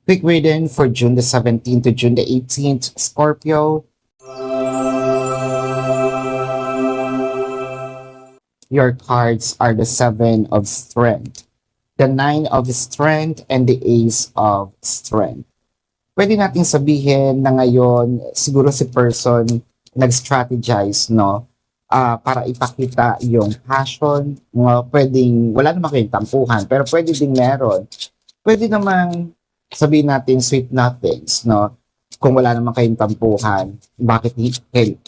Quick reading for June the 17th to June the 18th, Scorpio. Your cards are the Seven of Strength, the Nine of Strength, and the Ace of Strength. Pwede nating sabihin na ngayon, siguro si person nag-strategize, no? Para ipakita yung passion, no? Pwedeng, wala naman kayong tampuhan, pero pwede ding meron. Pwede namang sabihin natin sweet nothings, no? Kung wala naman kayong tampuhan, bakit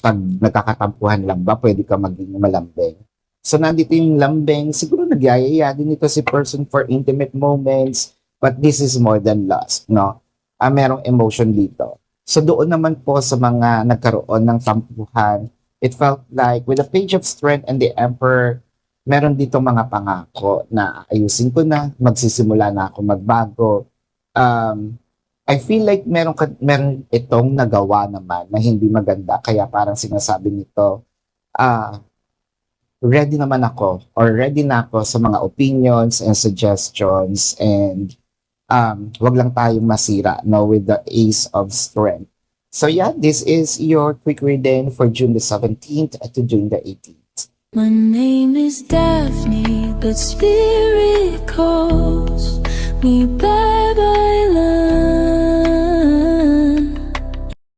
pag nagkakatampuhan lang ba, pwede ka maging malambing? So, nandito yung lambing. Siguro nagyayaya din ito si person for intimate moments, but this is more than lust, no? Merong emotion dito. So, doon naman po sa mga nagkaroon ng tampuhan, it felt like with the Page of Strength and the Emperor, meron dito mga pangako na ayusin ko na, magsisimula na ako magbago. I feel like meron itong nagawa naman na hindi maganda, kaya parang sinasabi nito, ready naman ako or ready na ako sa mga opinions and suggestions, and wag lang tayong masira, no, with the Ace of Strength. So yeah, this is your quick reading for June the 17th to June the 18th. My name is Daphne, but spirit calls me back.